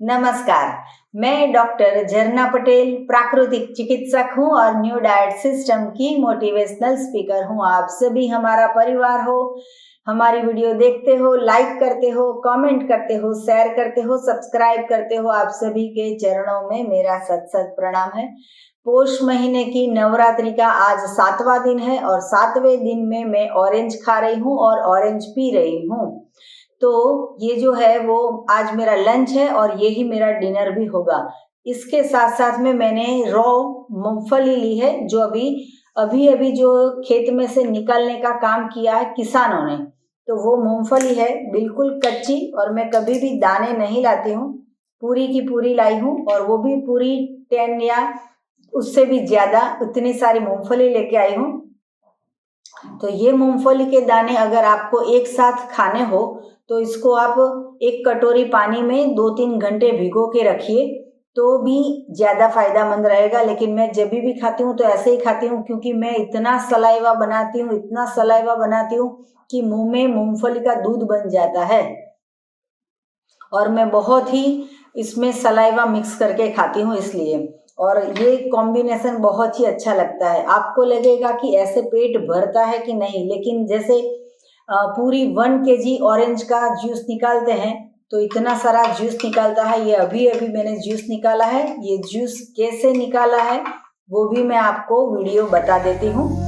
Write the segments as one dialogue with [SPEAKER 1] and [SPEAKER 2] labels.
[SPEAKER 1] नमस्कार, मैं डॉक्टर झरना पटेल प्राकृतिक चिकित्सक हूँ और न्यू डाइट सिस्टम की मोटिवेशनल स्पीकर हूँ। आप सभी हमारा परिवार हो, हमारी वीडियो देखते हो, लाइक करते हो, कमेंट करते हो, शेयर करते हो, सब्सक्राइब करते हो। आप सभी के चरणों में मेरा सत सत प्रणाम है। पोष महीने की नवरात्रि का आज 7वां दिन है और 7वें दिन में मैं ऑरेंज खा रही हूँ और ऑरेंज पी रही हूँ। तो ये जो है वो आज मेरा लंच है और यही मेरा डिनर भी होगा। इसके साथ साथ में मैंने रॉ मूंगफली ली है, जो अभी अभी जो खेत में से निकालने का काम किया है किसानों ने। तो वो मूंगफली है बिल्कुल कच्ची और मैं कभी भी दाने नहीं लाती हूँ, पूरी की पूरी लाई हूँ और वो भी पूरी 10 या उससे भी ज्यादा उतनी सारी मूंगफली लेके आई हूँ। तो ये मूंगफली के दाने अगर आपको एक साथ खाने हो तो इसको आप एक कटोरी पानी में 2-3 घंटे भिगो के रखिए तो भी ज़्यादा फायदेमंद रहेगा। लेकिन मैं जब भी खाती हूँ तो ऐसे ही खाती हूँ, क्योंकि मैं इतना सलाइवा बनाती हूँ कि मुंह में मूंगफली का दूध बन जाता है और मैं बहुत ही इसमें सलाइवा मिक्स करके खाती हूँ इसलिए। और ये कॉम्बिनेशन बहुत ही अच्छा लगता है। आपको लगेगा कि ऐसे पेट भरता है कि नहीं, लेकिन जैसे पूरी 1 केजी ऑरेंज का जूस निकालते हैं तो इतना सारा जूस निकालता है। ये अभी अभी मैंने जूस निकाला है। ये जूस कैसे निकाला है वो भी मैं आपको वीडियो बता देती हूँ।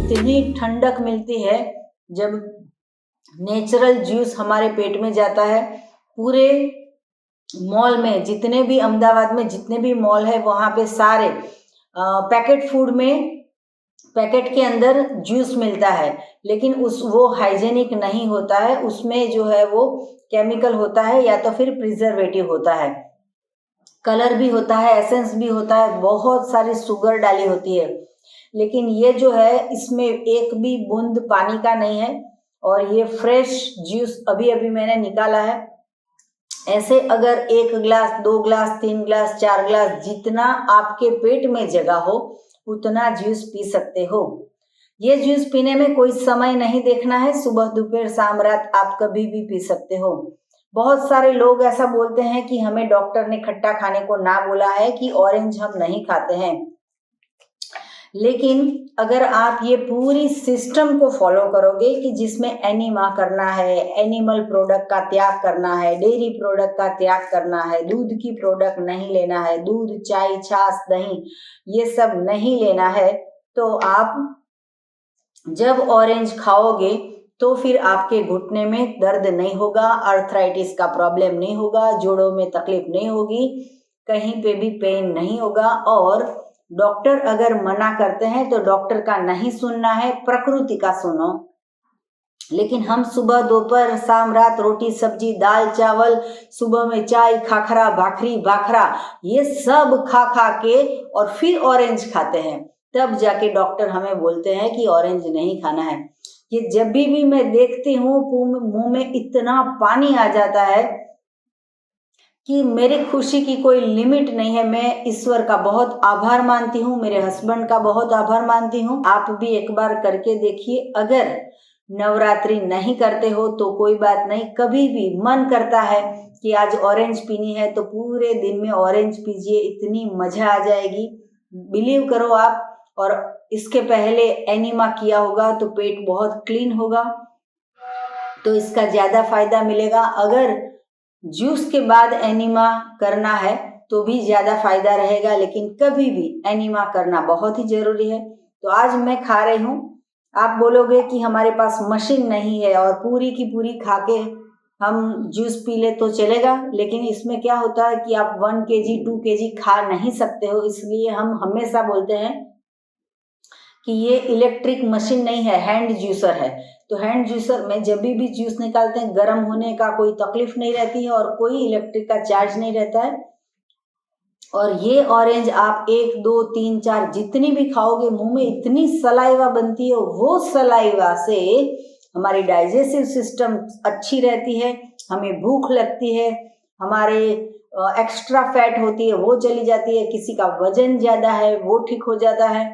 [SPEAKER 1] इतनी ठंडक मिलती है जब नेचुरल जूस हमारे पेट में जाता है। पूरे मॉल में जितने भी अहमदाबाद में जितने भी मॉल है वहाँ पे सारे पैकेट फूड में पैकेट के अंदर जूस मिलता है, लेकिन वो हाइजेनिक नहीं होता है। उसमें जो है वो केमिकल होता है या तो फिर प्रिजर्वेटिव होता है, कलर भी होता है, एसेंस भी होता है, बहुत सारी शुगर डाली होती है। लेकिन ये जो है इसमें एक भी बूंद पानी का नहीं है और ये फ्रेश जूस अभी अभी मैंने निकाला है। ऐसे अगर 1 ग्लास, 2 ग्लास, 3 ग्लास, 4 ग्लास जितना आपके पेट में जगह हो उतना जूस पी सकते हो। ये जूस पीने में कोई समय नहीं देखना है, सुबह दोपहर शाम रात आप कभी भी पी सकते हो। बहुत सारे लोग ऐसा बोलते हैं कि हमें डॉक्टर ने खट्टा खाने को ना बोला है कि ऑरेंज हम नहीं खाते हैं। लेकिन अगर आप ये पूरी सिस्टम को फॉलो करोगे कि जिसमें एनिमा करना है, एनिमल प्रोडक्ट का त्याग करना है, डेयरी प्रोडक्ट का त्याग करना है, दूध की प्रोडक्ट नहीं लेना है, दूध, चाय, छाछ, दही ये सब नहीं लेना है, तो आप जब ऑरेंज खाओगे तो फिर आपके घुटने में दर्द नहीं होगा, अर्थराइटिस का प्रॉब्लम नहीं होगा, जोड़ों में तकलीफ नहीं होगी, कहीं पे भी पेन नहीं होगा। और डॉक्टर अगर मना करते हैं तो डॉक्टर का नहीं सुनना है, प्रकृति का सुनो। लेकिन हम सुबह दोपहर शाम रात रोटी सब्जी दाल चावल, सुबह में चाय, खाखरा भाखरा ये सब खा खा के और फिर ऑरेंज खाते हैं, तब जाके डॉक्टर हमें बोलते हैं कि ऑरेंज नहीं खाना है। ये जब भी मैं देखती हूँ मुंह में इतना पानी आ जाता है कि मेरी खुशी की कोई लिमिट नहीं है। मैं ईश्वर का बहुत आभार मानती हूँ, मेरे हस्बैंड का बहुत आभार मानती हूँ। आप भी एक बार करके देखिए। अगर नवरात्रि नहीं करते हो तो कोई बात नहीं, कभी भी मन करता है कि आज ऑरेंज पीनी है तो पूरे दिन में ऑरेंज पीजिए, इतनी मजा आ जाएगी, बिलीव करो आप। और इसके पहले एनिमा किया होगा तो पेट बहुत क्लीन होगा, तो इसका ज्यादा फायदा मिलेगा। अगर जूस के बाद एनिमा करना है तो भी ज़्यादा फायदा रहेगा, लेकिन कभी भी एनीमा करना बहुत ही ज़रूरी है। तो आज मैं खा रही हूँ। आप बोलोगे कि हमारे पास मशीन नहीं है और पूरी की पूरी खा के हम जूस पी ले तो चलेगा, लेकिन इसमें क्या होता है कि आप 1 kg 2 kg खा नहीं सकते हो। इसलिए हम हमेशा बोलते हैं कि ये इलेक्ट्रिक मशीन नहीं है, हैंड जूसर है। तो हैंड जूसर में जब भी जूस निकालते हैं गर्म होने का कोई तकलीफ नहीं रहती है और कोई इलेक्ट्रिक का चार्ज नहीं रहता है। और ये ऑरेंज आप 1 2 3 4 जितनी भी खाओगे मुंह में इतनी सलाइवा बनती है, वो सलाइवा से हमारी डाइजेस्टिव सिस्टम अच्छी रहती है, हमें भूख लगती है, हमारे एक्स्ट्रा फैट होती है वो चली जाती है, किसी का वजन ज़्यादा है वो ठीक हो जाता है,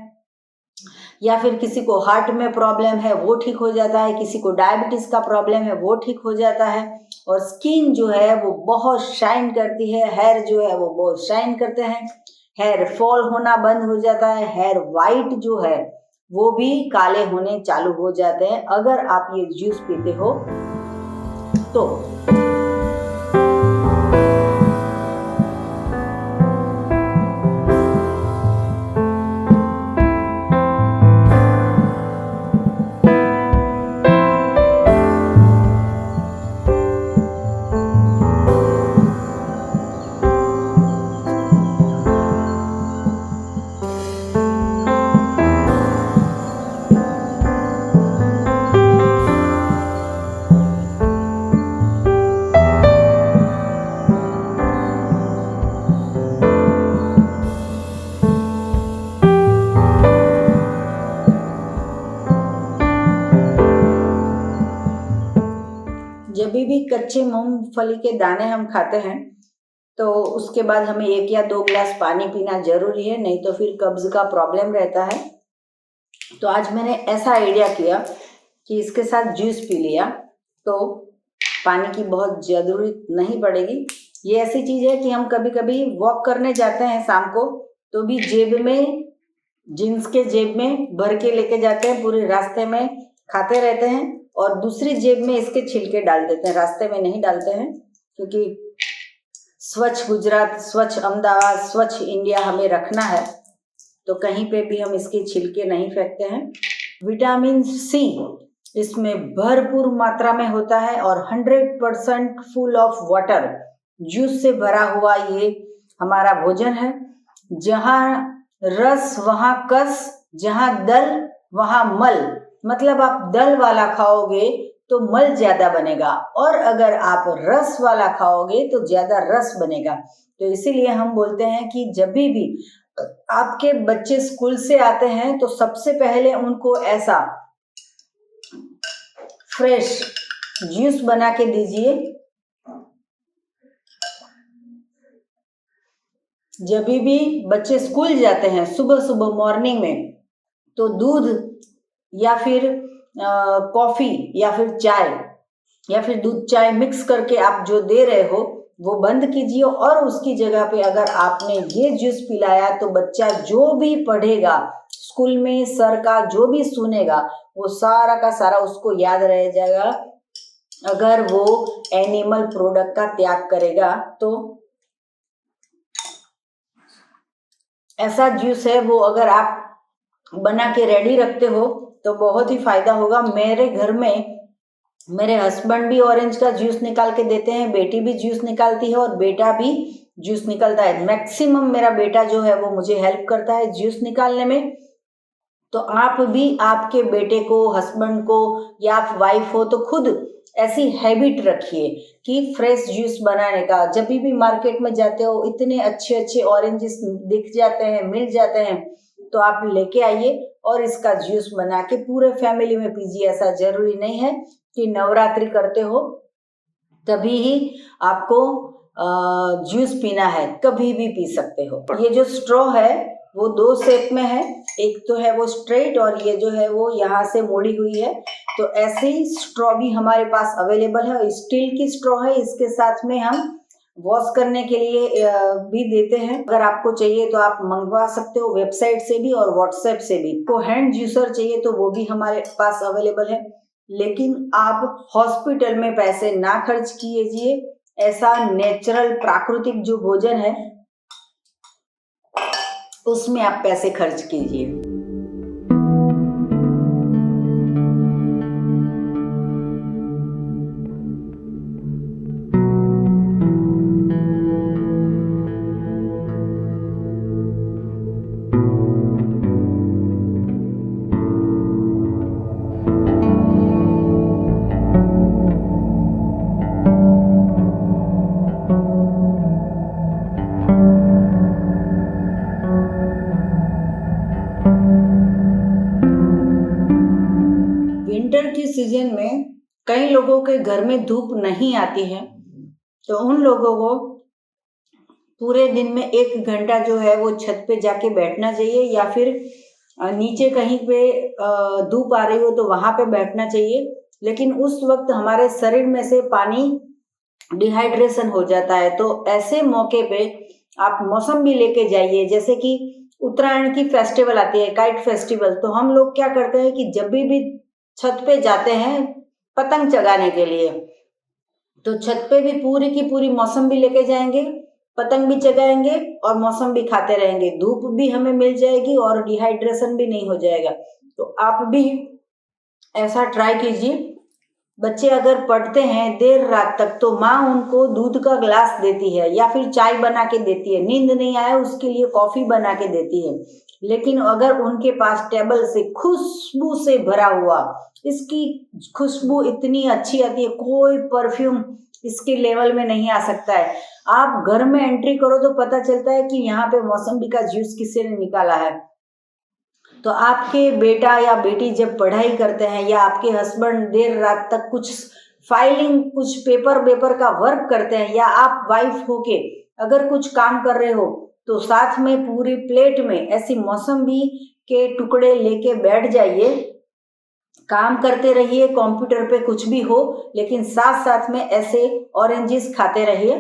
[SPEAKER 1] या फिर किसी को हार्ट में प्रॉब्लम है वो ठीक हो जाता है, किसी को डायबिटीज़ का प्रॉब्लम है वो ठीक हो जाता है। और स्किन जो है वो बहुत शाइन करती है, हेयर जो है वो बहुत शाइन करते हैं, हेयर फॉल होना बंद हो जाता है, हेयर वाइट जो है वो भी काले होने चालू हो जाते हैं अगर आप ये जूस पीते हो तो। जब भी कच्चे मूंगफली के दाने हम खाते हैं तो उसके बाद हमें 1 या 2 गिलास पानी पीना जरूरी है, नहीं तो फिर कब्ज का प्रॉब्लम रहता है। तो आज मैंने ऐसा आइडिया किया कि इसके साथ जूस पी लिया तो पानी की बहुत जरूरत नहीं पड़ेगी। ये ऐसी चीज़ है कि हम कभी कभी वॉक करने जाते हैं शाम को तो भी जेब में, जीन्स के जेब में भर के लेके जाते हैं, पूरे रास्ते में खाते रहते हैं और दूसरी जेब में इसके छिलके डाल देते हैं, रास्ते में नहीं डालते हैं, क्योंकि स्वच्छ गुजरात, स्वच्छ अहमदाबाद, स्वच्छ इंडिया हमें रखना है, तो कहीं पे भी हम इसके छिलके नहीं फेंकते हैं। विटामिन सी इसमें भरपूर मात्रा में होता है और 100% फुल ऑफ वाटर जूस से भरा हुआ ये हमारा भोजन है। जहाँ रस वहाँ कस, जहाँ दल वहाँ मल, मतलब आप दल वाला खाओगे तो मल ज्यादा बनेगा और अगर आप रस वाला खाओगे तो ज्यादा रस बनेगा। तो इसीलिए हम बोलते हैं कि जब भी आपके बच्चे स्कूल से आते हैं तो सबसे पहले उनको ऐसा फ्रेश जूस बना के दीजिए। जब भी बच्चे स्कूल जाते हैं सुबह सुबह मॉर्निंग में तो दूध या फिर कॉफी या फिर चाय या फिर दूध चाय मिक्स करके आप जो दे रहे हो वो बंद कीजिए और उसकी जगह पे अगर आपने ये जूस पिलाया तो बच्चा जो भी पढ़ेगा स्कूल में, सर का जो भी सुनेगा वो सारा का सारा उसको याद रह जाएगा अगर वो एनिमल प्रोडक्ट का त्याग करेगा। तो ऐसा जूस है वो अगर आप बना के रेडी रखते हो तो बहुत ही फायदा होगा। मेरे घर में मेरे हस्बैंड भी ऑरेंज का जूस निकाल के देते हैं, बेटी भी जूस निकालती है और बेटा भी जूस निकालता है। मैक्सिमम मेरा बेटा जो है वो मुझे हेल्प करता है जूस निकालने में। तो आप भी आपके बेटे को, हस्बैंड को या आप वाइफ हो तो खुद ऐसी हैबिट रखिए कि फ्रेश जूस बनाने का। जब भी मार्केट में जाते हो इतने अच्छे अच्छे ऑरेंजेस दिख जाते हैं, मिल जाते हैं, तो आप लेके आइए और इसका जूस बना के पूरे फैमिली में पीजिए। ऐसा जरूरी नहीं है कि नवरात्रि करते हो तभी ही आपको जूस पीना है, कभी भी पी सकते हो। ये जो स्ट्रॉ है वो 2 शेप में है, एक तो है वो स्ट्रेट और ये जो है वो यहाँ से मोड़ी हुई है। तो ऐसी स्ट्रॉ भी हमारे पास अवेलेबल है और स्टील की स्ट्रॉ है, इसके साथ में हम वॉश करने के लिए भी देते हैं। अगर आपको चाहिए तो आप मंगवा सकते हो वेबसाइट से भी और व्हाट्सएप से भी। को हैंड जूसर चाहिए तो वो भी हमारे पास अवेलेबल है, लेकिन आप हॉस्पिटल में पैसे ना खर्च कीजिए। ऐसा नेचुरल प्राकृतिक जो भोजन है उसमें आप पैसे खर्च कीजिए। विंटर की सीजन में कई लोगों के घर में धूप नहीं आती है, तो उन लोगों को पूरे दिन में 1 घंटा जो है वो छत पे जाके बैठना चाहिए, या फिर नीचे कहीं पे धूप आ रही हो तो वहां पे बैठना चाहिए। लेकिन उस वक्त हमारे शरीर में से पानी डिहाइड्रेशन हो जाता है, तो ऐसे मौके पे आप मौसम्बी लेके जाइए। जैसे कि उत्तरायण की फेस्टिवल आती है, काइट फेस्टिवल, तो हम लोग क्या करते हैं कि जब भी छत पे जाते हैं पतंग चगाने के लिए, तो छत पे भी पूरी की पूरी मौसम्बी लेके जाएंगे, पतंग भी चगाएंगे और मौसम्बी खाते रहेंगे। धूप भी हमें मिल जाएगी और डिहाइड्रेशन भी नहीं हो जाएगा। तो आप भी ऐसा ट्राई कीजिए। बच्चे अगर पढ़ते हैं देर रात तक, तो माँ उनको दूध का ग्लास देती है या फिर चाय बना के देती है। नींद नहीं आए उसके लिए कॉफी बना के देती है। लेकिन अगर उनके पास टेबल से खुशबू से भरा हुआ, इसकी खुशबू इतनी अच्छी आती है, कोई परफ्यूम इसके लेवल में नहीं आ सकता है। आप घर में एंट्री करो तो पता चलता है कि यहाँ पे मौसम्बी का जूस किसी ने निकाला है। तो आपके बेटा या बेटी जब पढ़ाई करते हैं, या आपके हस्बैंड देर रात तक कुछ फाइलिंग, कुछ पेपर का वर्क करते हैं, या आप वाइफ होके अगर कुछ काम कर रहे हो, तो साथ में पूरी प्लेट में ऐसी मौसम्बी के टुकड़े लेके बैठ जाइए। काम करते रहिए, कंप्यूटर पे कुछ भी हो, लेकिन साथ साथ में ऐसे ऑरेंजेस खाते रहिए।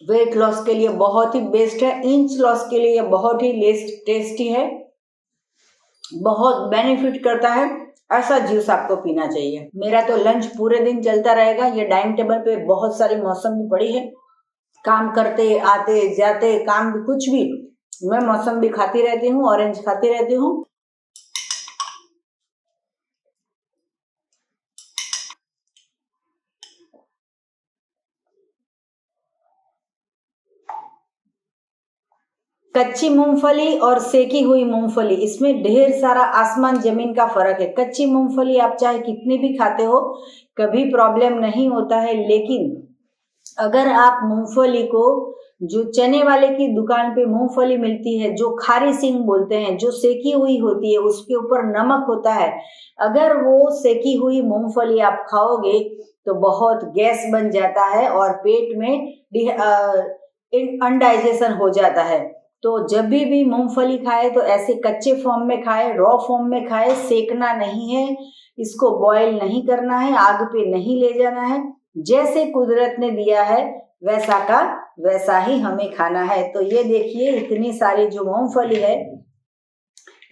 [SPEAKER 1] वेट लॉस के लिए बहुत ही बेस्ट है, इंच लॉस के लिए बहुत ही टेस्टी है, बहुत बेनिफिट करता है। ऐसा जूस आपको पीना चाहिए। मेरा तो लंच पूरे दिन चलता रहेगा। ये डाइनिंग टेबल पे बहुत सारी मौसम्बी पड़ी है, काम करते आते जाते, काम भी कुछ भी, मैं मौसम्बी खाती रहती हूँ, ऑरेंज खाती रहती हूँ। कच्ची मूंगफली और सेकी हुई मूंगफली, इसमें ढेर सारा आसमान जमीन का फर्क है। कच्ची मूंगफली आप चाहे कितनी भी खाते हो, कभी प्रॉब्लम नहीं होता है। लेकिन अगर आप मूंगफली को, जो चने वाले की दुकान पे मूंगफली मिलती है, जो खारी सिंग बोलते हैं, जो सेकी हुई होती है, उसके ऊपर नमक होता है, अगर वो सेकी हुई मूंगफली आप खाओगे तो बहुत गैस बन जाता है और पेट में अनडाइजेशन हो जाता है। तो जब भी मूंगफली खाए तो ऐसे कच्चे फॉर्म में खाए, रॉ फॉर्म में खाए। सेकना नहीं है, इसको बॉयल नहीं करना है, आग पे नहीं ले जाना है। जैसे कुदरत ने दिया है वैसा का वैसा ही हमें खाना है। तो ये देखिए, इतनी सारी जो मूंगफली है,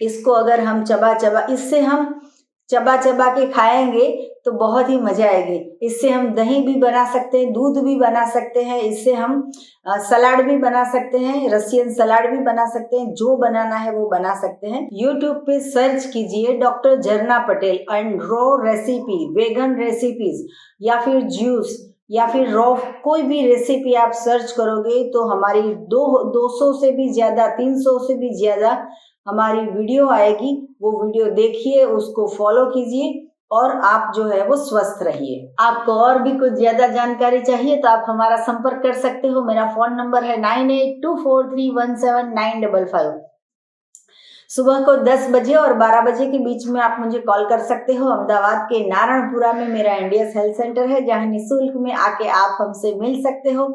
[SPEAKER 1] इसको अगर हम इससे हम चबा चबा के खाएंगे तो बहुत ही मजा आएगी। इससे हम दही भी बना सकते हैं, दूध भी बना सकते हैं, इससे हम सलाद भी बना सकते हैं, रशियन सलाद भी बना सकते हैं। जो बनाना है वो बना सकते हैं। यूट्यूब पे सर्च कीजिए doctor Jharna Patel and raw recipe, vegan recipes, या फिर जूस, या फिर रॉ कोई भी रेसिपी आप सर्च करोगे तो हमारी 200 से भी ज्यादा, 300 से भी ज्यादा हमारी वीडियो आएगी। वो वीडियो देखिए, उसको फॉलो कीजिए और आप जो है वो स्वस्थ रहिए। आपको और भी कुछ ज्यादा जानकारी चाहिए तो आप हमारा संपर्क कर सकते हो। मेरा फोन नंबर है 9824317955। सुबह को 10 बजे और 12 बजे के बीच में आप मुझे कॉल कर सकते हो। अहमदाबाद के नारायणपुरा में मेरा इंडियस हेल्थ सेंटर है, जहां निःशुल्क में आके आप हमसे मिल सकते हो।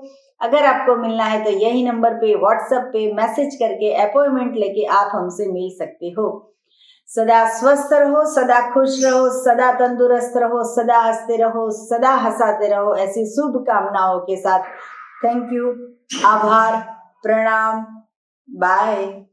[SPEAKER 1] अगर आपको मिलना है तो यही नंबर पे व्हाट्सएप पे मैसेज करके अपॉइंटमेंट लेके आप हमसे मिल सकते हो। सदा स्वस्थ रहो, सदा खुश रहो, सदा तंदुरुस्त रहो, सदा हंसते रहो, सदा हंसाते रहो, ऐसी शुभकामनाओं के साथ। थैंक यू, आभार, प्रणाम, बाय।